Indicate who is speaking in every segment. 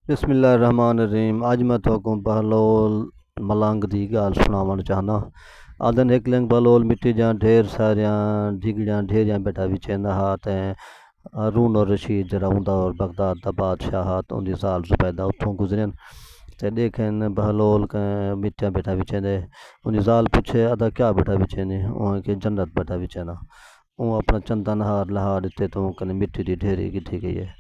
Speaker 1: بسم اللہ الرحمن الرحیم۔ اج میں تو بہلول ملنگ دی گال سناون چاہنا۔ آدن ایک لنگ بہلول مٹی جاں ڈھیر ساریاں ڈھگڑیاں ڈھیریاں بیٹھا وچیندا ہا تے ہارون اور رشید جڑا ہوندا اور بغداد دا بادشاہ ان دی سال زبیدہ اتھوں گزرین تے دیکھن بہلول مٹیاں بیٹھا وچیندے۔ ان دی زال پوچھے ادا کیا بیٹھا وچینے؟ اوہاں کہ جنت بیٹھا وچینا۔ او اپنا چندہ نہار لہا دتے تو کنے مٹی دی ڈھیری کتھی گئی ہے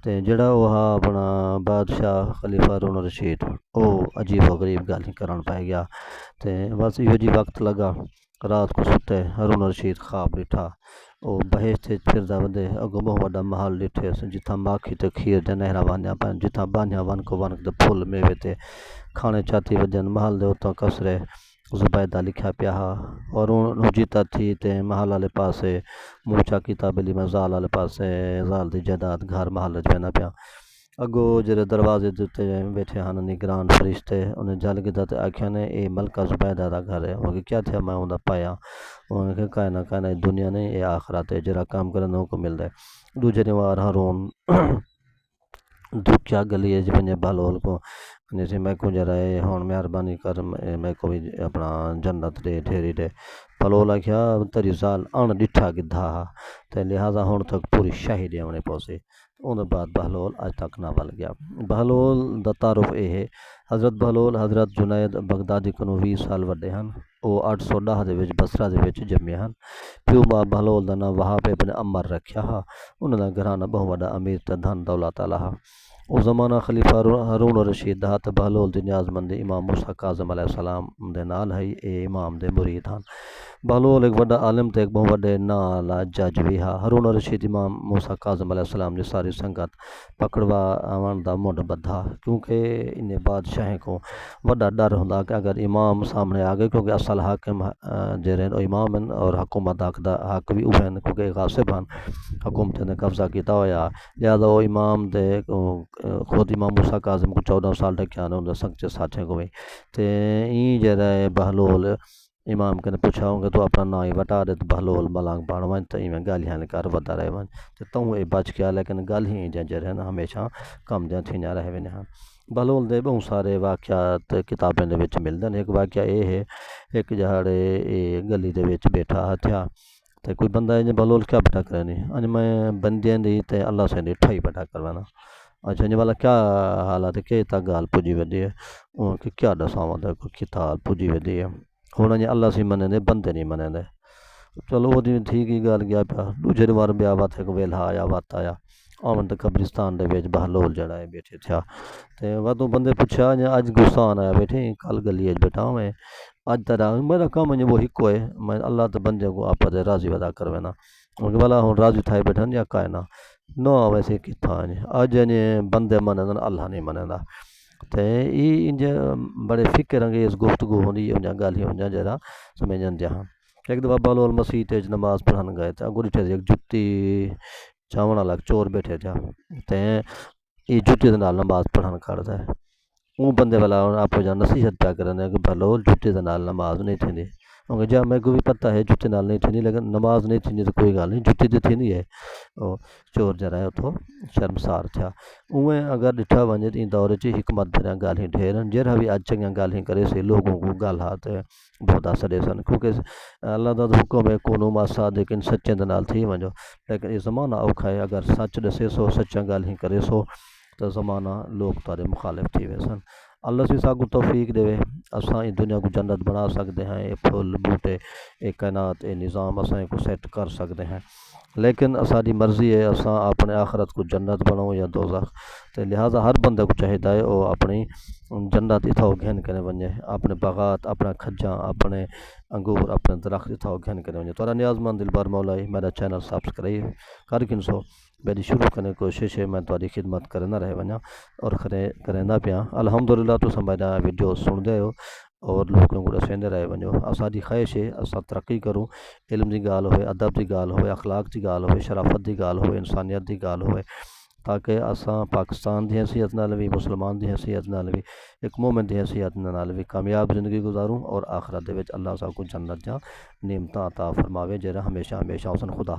Speaker 1: تے جڑا وہا اپنا بادشاہ خلیفہ ہارون رشید او عجیب و غریب گالیاں کرن پہ گیا تے بس ایہو جی وقت لگا رات کو ستے ہارون رشید خواب ڈٹھا او بہشت پھردا ودے اگوں بہت وڈا محل ڈٹھے جتھاں ماکھی تے کھیر دے نہراں وہندیاں پئیں، جتھاں بانیاں ون کو ون تے پھل میوے تے کھانے چاتی وجن محل دے اتوں قصرے زبیدہ لکھیا پیا ہا۔ ہارون جیتا تھی تے محل والے پاسے موچا کتاب علی میں زال والے پاسے زال دی جائیداد گھر محل وچ ویندا پیا۔ اگوں جڑے دروازے دے تے بیٹھے ہن نگران فرشتے انہیں جل گدا تے آکھیا نے اے ملکہ زبیدہ دا گھر ہے۔ وہ کہ کیا تھیا میں اوندا پایا؟ انہوں کہ کائنا دنیا نہیں اے آخرت ہے، جڑا کام کرن کو ملدا ہے۔ دوجے دن وار ہارون دھکیا گلی وچ ونجے بہلول کو جیسے میں کو جرا ہے ہن مہربانی کر میں کو بھی اپنا جنت دے ڈھیری دے۔ بہلول آکھیا تیری زال اਣ ڈٹھا گدھا ہا تے لہٰذا ہن تک پوری شاہی دیونے پوسی۔ اون بعد بہلول اج تک نہ ول گیا۔ بہلول دا تعارف اے ہے۔ حضرت بہلول حضرت جنید بغدادی کنوں 20 سال وڈے ہن۔ او 810 دے وچ بصرہ دے وچ جمے ہن۔ پیو ماں بہلول دا ناں وہاب ابن عمر رکھیا ہا۔ انہاں دا گھرانہ بہت وڈا امیر تے دھن دولت والا ہا۔ او زمانہ خلیفہ ہارون رشید دا تے بہلول دی نیاز مندی امام موسیٰ کاظم علیہ السلام دے نال ہے۔ اے امام دے مرید ہن۔ بہلول ایک وڈا عالم تے ایک بہت وڈے ناں والا جج وی ہا۔ ہارون رشید امام موسیٰ کاظم علیہ السلام دی ساری سنگت پکڑوا آون دا منڈ بدھا، کیونکہ انہیں بادشاہیں کو وڈا ڈر ہوندا کہ اگر امام سامنے آ گئے، کیونکہ اصل حاکم جڑے او امام ہیں اور حکومت دا حق بھی اوہ ہیں کیونکہ غاصب ہیں، حکومت نے قبضہ کیتا ہویا۔ لہٰذا وہ امام دے خود امام موسیٰ کاظم کو 14 سال ڈکیا نے اندر سنگ ساتھیں کو بھی تے این جڑا ہے بہلول امام کنے پوچھا ہوں کہ تو اپنا نام ہی وٹا دے، بہلول ملنگ بن ون تے ایویں گالیاں کر ودا رہے ون تے توں اے بچ گیا، لیکن گل ہی جڑے نا ہمیشہ کم دیاں تھیندیاں رہ ویندیاں ہن۔ بہلول دے بہت سارے واقعات کتابیں دے وچ ملدے ہیں۔ ایک واقعہ اے ہے ایک جہاڑے گلی دے وچ بیٹھا تھیا تے کوئی بندہ ہے بہلول کیا بیٹھا کرنی انج میں بندیاں دی تے اللہ سے دی ٹھائی بیٹھا کروانا۔ اچھا جی والا کیا حالات ہے کہ تا گال پجی ودی ہے او کہ کیا دساں وندا کوئی کتاب پجی ودی ہے ہن جی اللہ سی منے دے بندے نہیں منے دے۔ چلو وہ دی ٹھیک ہی گل گیا پیا۔ دوجے دن وار بیا وات ایک ویلھا آیا وات آیا آمن تے قبرستان دے وچ بہلول جڑا ہے بیٹھے تھیا تے واتوں بندے پوچھا اج گستان آیا بیٹھے کل گلی وچ بیٹھا میں اج تیرا میرا کام ہے وہ ہکو ہے، میں اللہ تے بندے کو آپا دے راضی ودا کروینا۔ والا ہن راضی تھائے بیٹھن یا کائنا نو ویسے کتھا اج بندے منے اللہ نہیں منے دا تے ای انج بڑے فکر انگیز گفتگو ہوندی ہے گل ہی ہوندا جرا سمجھن دیا ہاں۔ ایک دفعہ بہلول مسجد وچ نماز پڑھن گئے تے اگوں ڈٹھے ایک جُتی چاوݨ والا چور بیٹھے تھا تے ای جُتی دے نال نماز پڑھن کھڑدا ہے۔ اوں بندے والا آپ جا نصیحت پیا کرنے کہ بہلول جُتی دے نال نماز نہیں تھیندی۔ کیونکہ جا میں کو بھی پتہ ہے جُتی نال نہیں تھیندی، لیکن نماز نہیں تھیندی تے کوئی گل نہیں، جُتی تے تھیندی ہے۔ او چور جرا ہے اتھوں شرمسار تھیا۔ اویں اگر ڈٹھا ونجے تے دور وچ حکمت بھریاں ڳالھیں ڈھیر ہیں، جہڑا بھی اج چنگیاں ڳالھیں کرے سے لوگوں کو گل ہاتھ بہت سڑے سن، کیونکہ اللہ دا حکم ہے کونوا مع الصادقین سچے دے نال تھی ونجو، لیکن یہ زمانہ اوکھا ہے، اگر سچ دسے سو سچاں ڳالھیں کرے سو تو زمانہ لوگ تارے مخالف تھی ویسن۔ اللہ سی ساکو توفیق دے اساں اس دنیا کو جنت بنا سکدے ہیں، اے پھل بوٹے اے کائنات اے نظام اساں کو سیٹ کر سکدے ہیں، لیکن اساڈی مرضی ہے اساں اپنے آخرت کو جنت بناؤ یا دوزخ تے لہٰذا ہر بندے کو چاہیدا ہے او اپنی جنت اتھاں گھن کنے ونجے، اپنے باغات اپنا کھجاں اپنے انگور اپنے درخت اتھاں گھن کنے ونجے۔ تورا نیاز مند دلبر مولا میرا چینل سبسکرائب کر گھنسو، میری شروع کرنے کوشش ہے میں تاری خدمت کرنا رہ ونجا اور کریندا پیا۔ الحمدللہ تساں میرا ویڈیو سندے ہو اور لوگوں کو دسیندے رہ ونجو۔ اساڈی خواہش ہے اساں ترقی کروں، علم دی گال ہوئے، ادب دی گال ہوئے، اخلاق دی گال ہوئے، شرافت دی گال ہوئے، انسانیت دی گال ہوئے، تاکہ اساں پاکستان دی حیثیت نال وی مسلمان دی حیثیت نال وی ایک مومن دی حیثیت نال وی کامیاب زندگی گزاروں اور آخرت دے وچ اللہ سب کو جنت جا نعمتاں عطا فرماوے جڑا ہمیشہ ہمیشہ حسن خدا